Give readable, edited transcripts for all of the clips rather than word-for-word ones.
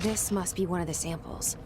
This must be one of the samples.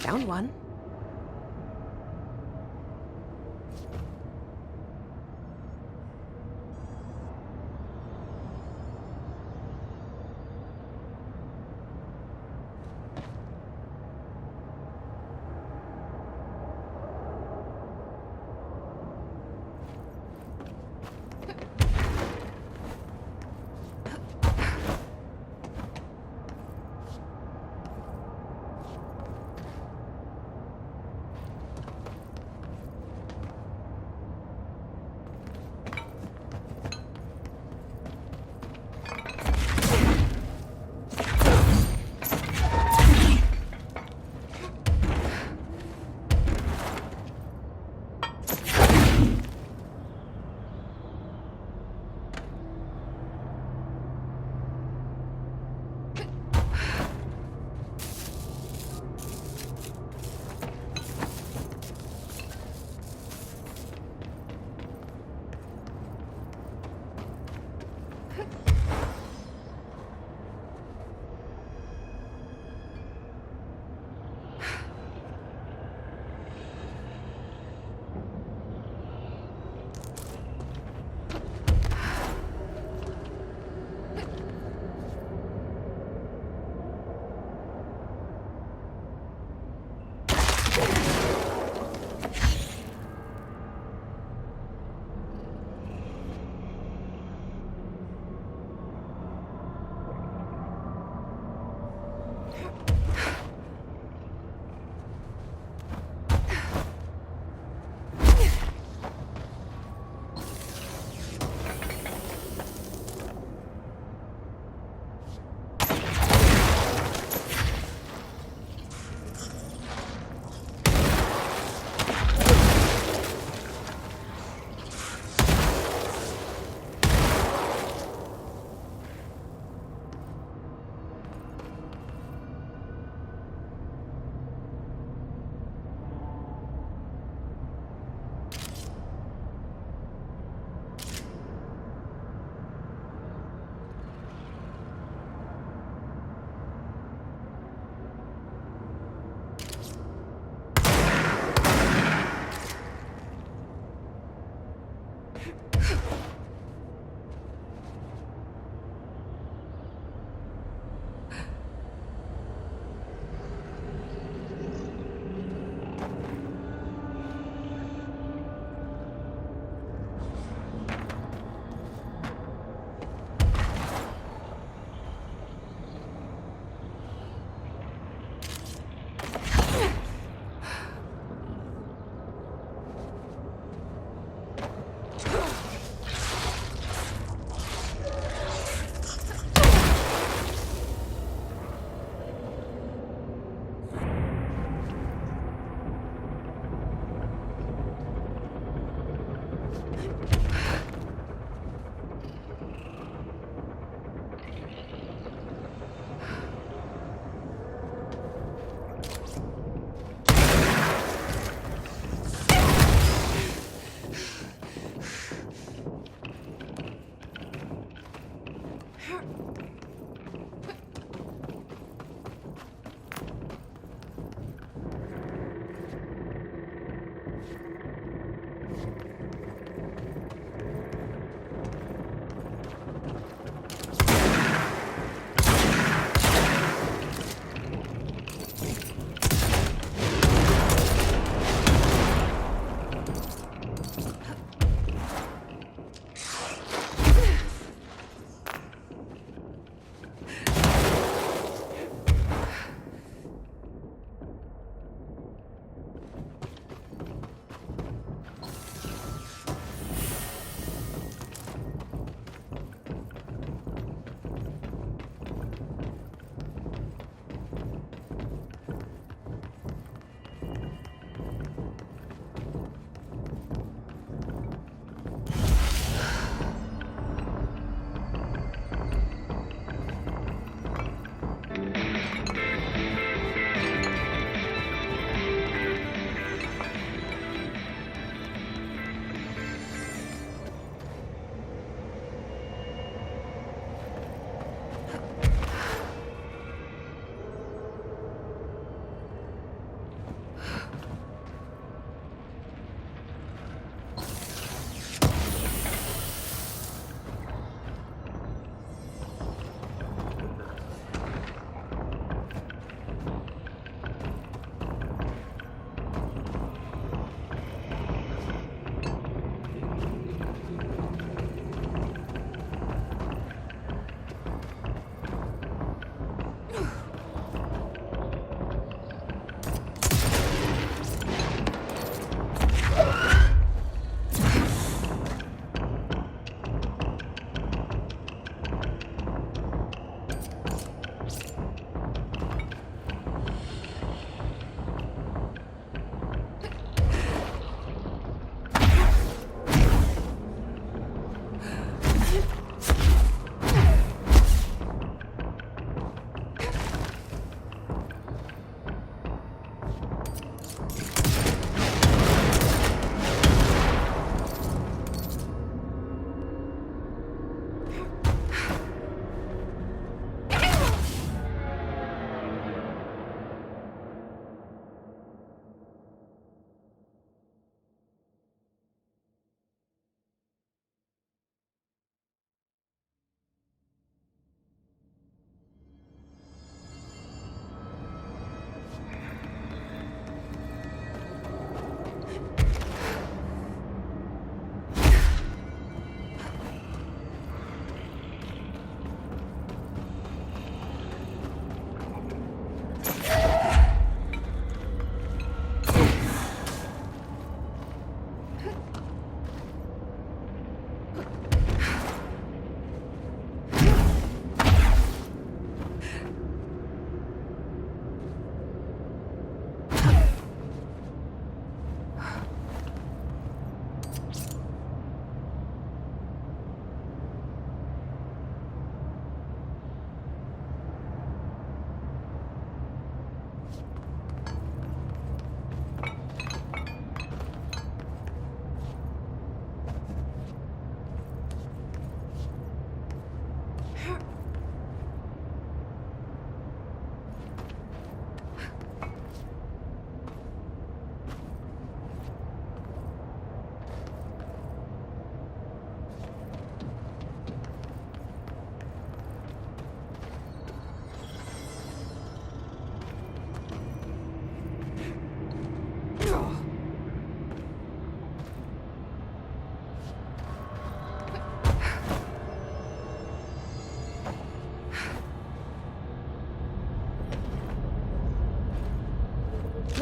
Found one.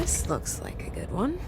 This looks like a good one.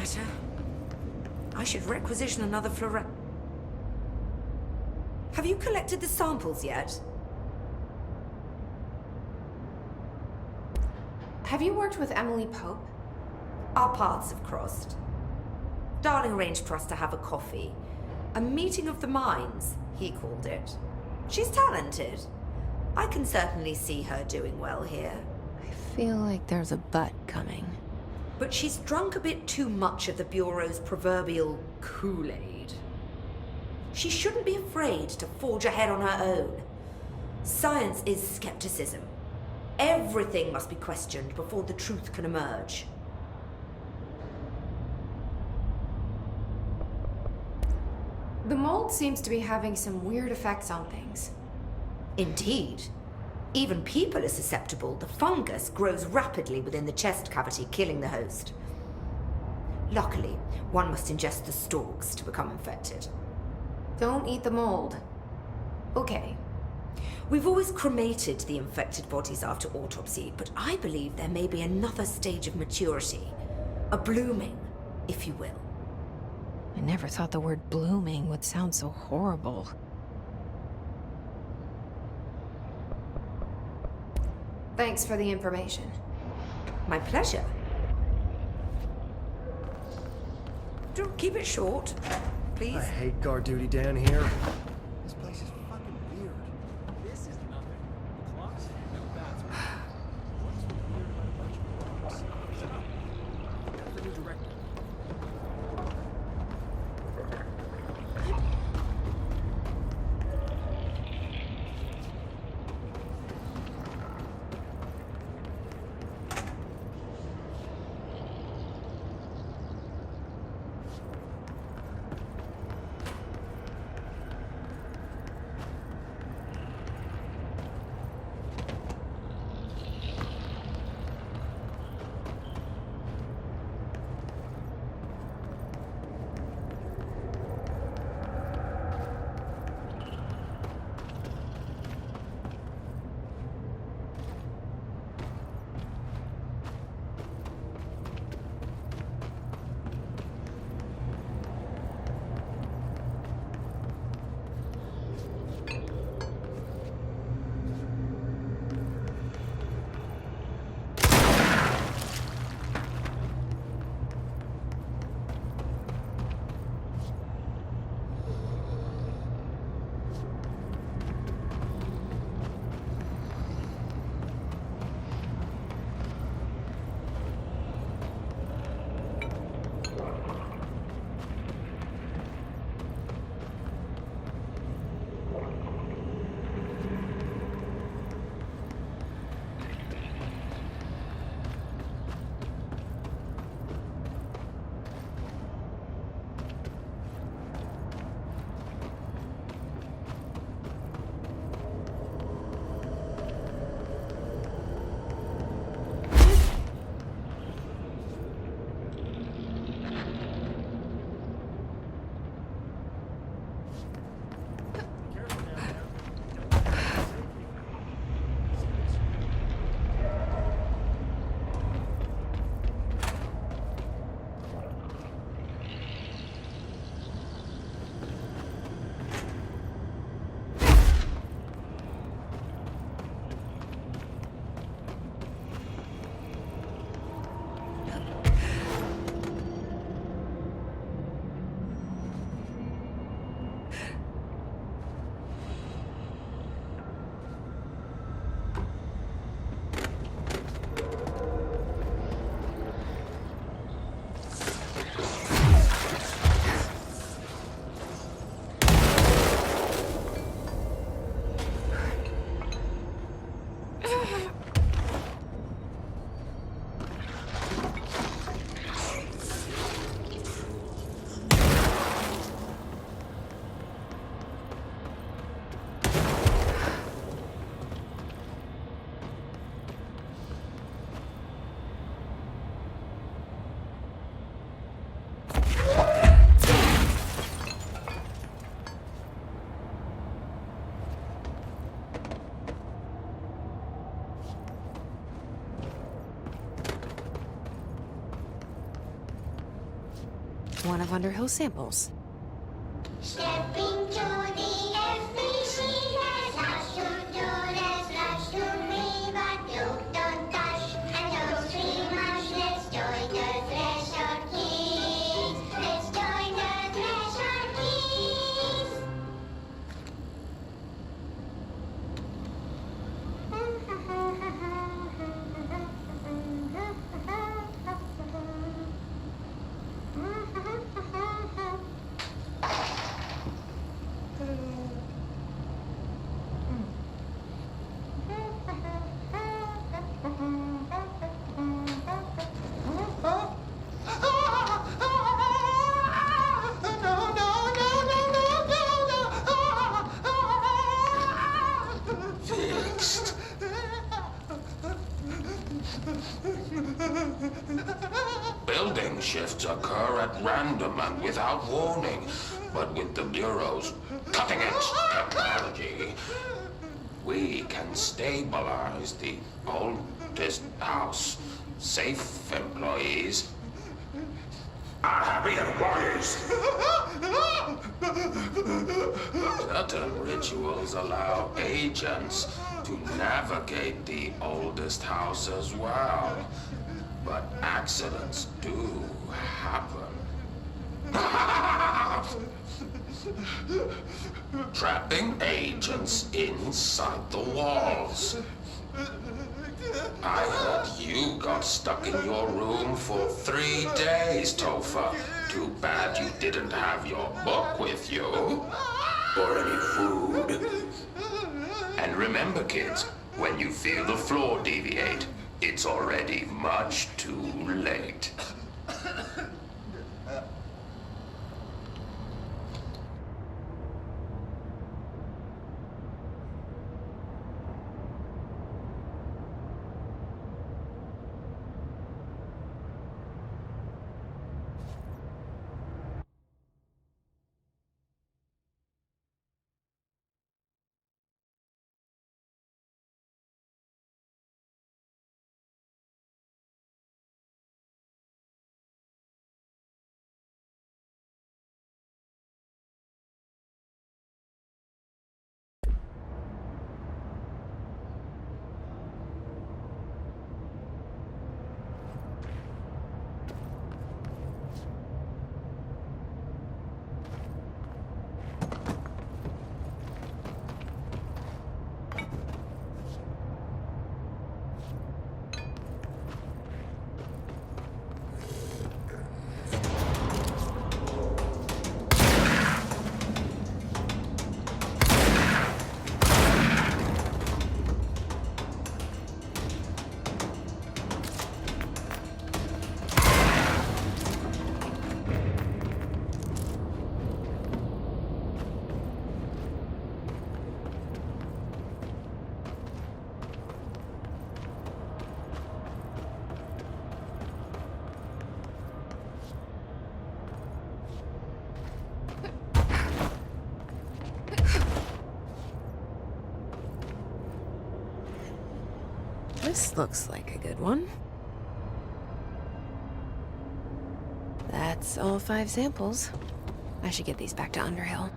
matter. I should requisition another fluorescent. Have you collected the samples yet? Have you worked with Emily Pope? Our paths have crossed. Darling arranged for us to have a coffee. A meeting of the minds, he called it. She's talented. I can certainly see her doing well here. I feel like there's a but coming. But she's drunk a bit too much of the Bureau's proverbial Kool-Aid. She shouldn't be afraid to forge ahead on her own. Science is skepticism. Everything must be questioned before the truth can emerge. The mold seems to be having some weird effects on things. Indeed. Even people are susceptible. The fungus grows rapidly within the chest cavity, killing the host. Luckily, one must ingest the stalks to become infected. Don't eat the mold. Okay. We've always cremated the infected bodies after autopsy, but I believe there may be another stage of maturity. A blooming, if you will. I never thought the word blooming would sound so horrible. Thanks for the information. My pleasure. Do keep it short, please. I hate guard duty down here. This place is fucking weird. This is nothing. The clocks? No, that's what's weird about a bunch of clocks? That's the new director. one of Underhill's samples. Stepping to the FBC, there's lots to do, there's lots to read, but you don't touch and don't see much. Let's join the Treasure Kids. Let's join the Treasure Kids. Fixed. Building shifts occur at random and without warning, but with the Bureau's cutting-edge technology, we can stabilize the oldest house. Safe employees are happy employees. Certain rituals allow agents to navigate the oldest house as well. But accidents do happen. Trapping agents inside the walls. I heard you got stuck in your room for 3 days, Topher. Too bad you didn't have your book with you. Or any food. And remember, kids, when you feel the floor deviate, it's already much too late. This looks like a good one. That's all 5 samples. I should get these back to Underhill.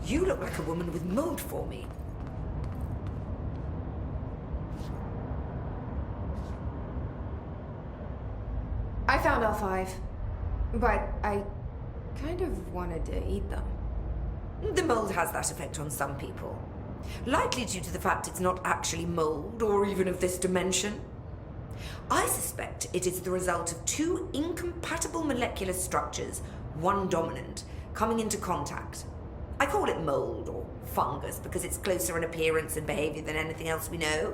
You look like a woman with mold for me. I found all 5, but I kind of wanted to eat them. The mold has that effect on some people. Likely due to the fact it's not actually mold, or even of this dimension. I suspect it is the result of 2 incompatible molecular structures, one dominant, coming into contact. I call it mold, or fungus, because it's closer in appearance and behavior than anything else we know.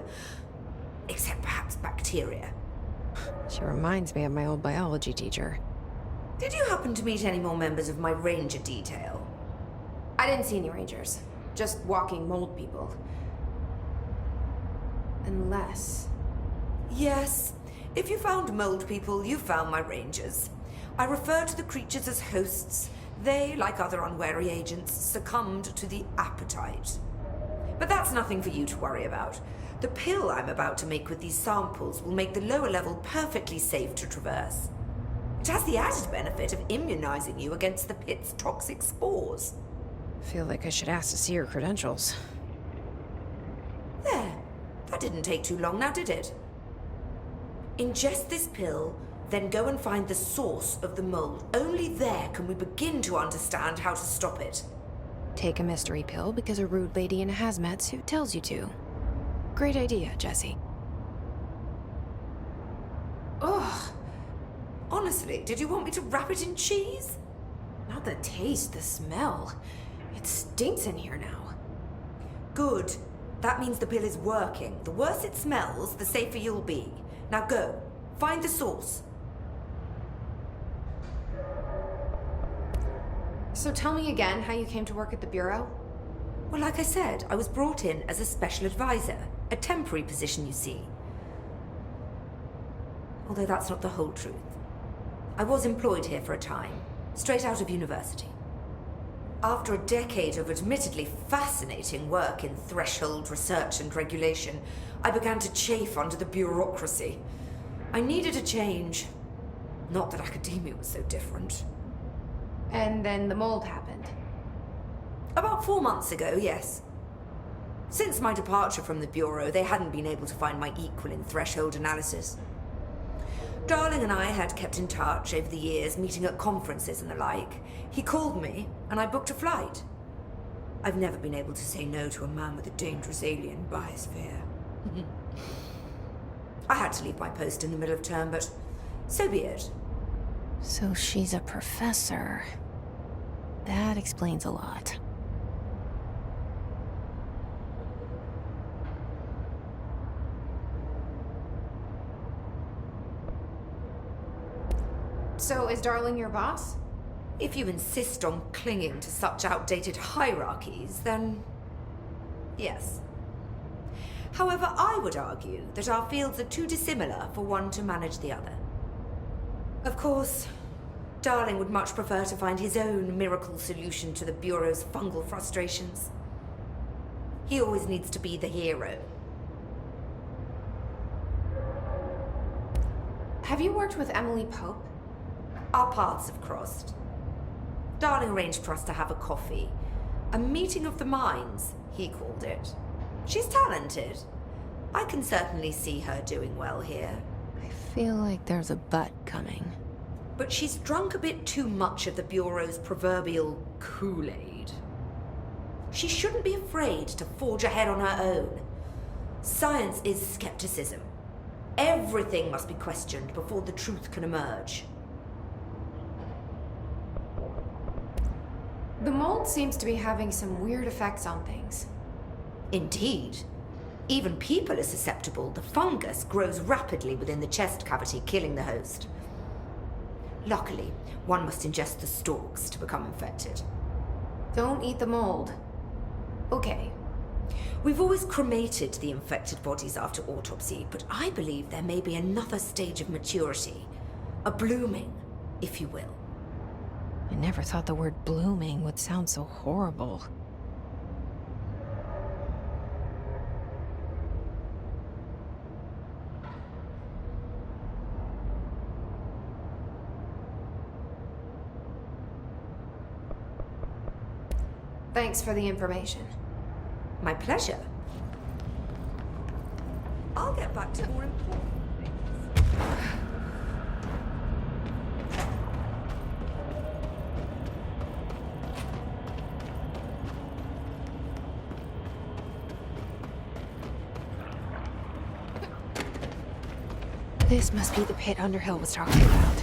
Except perhaps bacteria. She reminds me of my old biology teacher. Did you happen to meet any more members of my ranger detail? I didn't see any rangers. Just walking mold people. Unless... Yes. If you found mold people, you found my rangers. I refer to the creatures as hosts. They, like other unwary agents, succumbed to the appetite. But that's nothing for you to worry about. The pill I'm about to make with these samples will make the lower level perfectly safe to traverse. It has the added benefit of immunizing you against the pit's toxic spores. Feel like I should ask to see her credentials. There. That didn't take too long now, did it? Ingest this pill, then go and find the source of the mold. Only there can we begin to understand how to stop it. Take a mystery pill because a rude lady in a hazmat suit tells you to. Great idea, Jesse. Ugh. Honestly, did you want me to wrap it in cheese? Not the taste, the smell. It stinks in here now. Good. That means the pill is working. The worse it smells, the safer you'll be. Now go. Find the source. So tell me again how you came to work at the Bureau? Well, like I said, I was brought in as a special advisor. A temporary position, you see. Although that's not the whole truth. I was employed here for a time, straight out of university. After a decade of admittedly fascinating work in threshold research and regulation, I began to chafe under the bureaucracy. I needed a change. Not that academia was so different. And then the mold happened. About 4 months ago, yes. Since my departure from the Bureau, they hadn't been able to find my equal in threshold analysis. Darling and I had kept in touch over the years, meeting at conferences and the like. He called me, and I booked a flight. I've never been able to say no to a man with a dangerous alien biosphere. I had to leave my post in the middle of term, but so be it. So she's a professor. That explains a lot. So is Darling your boss? If you insist on clinging to such outdated hierarchies, then yes. However, I would argue that our fields are too dissimilar for one to manage the other. Of course, Darling would much prefer to find his own miracle solution to the Bureau's fungal frustrations. He always needs to be the hero. Have you worked with Emily Pope? Our paths have crossed. Darling arranged for us to have a coffee. A meeting of the minds, he called it. She's talented. I can certainly see her doing well here. I feel like there's a but coming. But she's drunk a bit too much of the Bureau's proverbial Kool-Aid. She shouldn't be afraid to forge ahead on her own. Science is skepticism. Everything must be questioned before the truth can emerge. The mold seems to be having some weird effects on things. Indeed. Even people are susceptible. The fungus grows rapidly within the chest cavity, killing the host. Luckily, one must ingest the stalks to become infected. Don't eat the mold. Okay. We've always cremated the infected bodies after autopsy, but I believe there may be another stage of maturity. A blooming, if you will. I never thought the word blooming would sound so horrible. Thanks for the information. My pleasure. I'll get back to more important things. This must be the pit Underhill was talking about.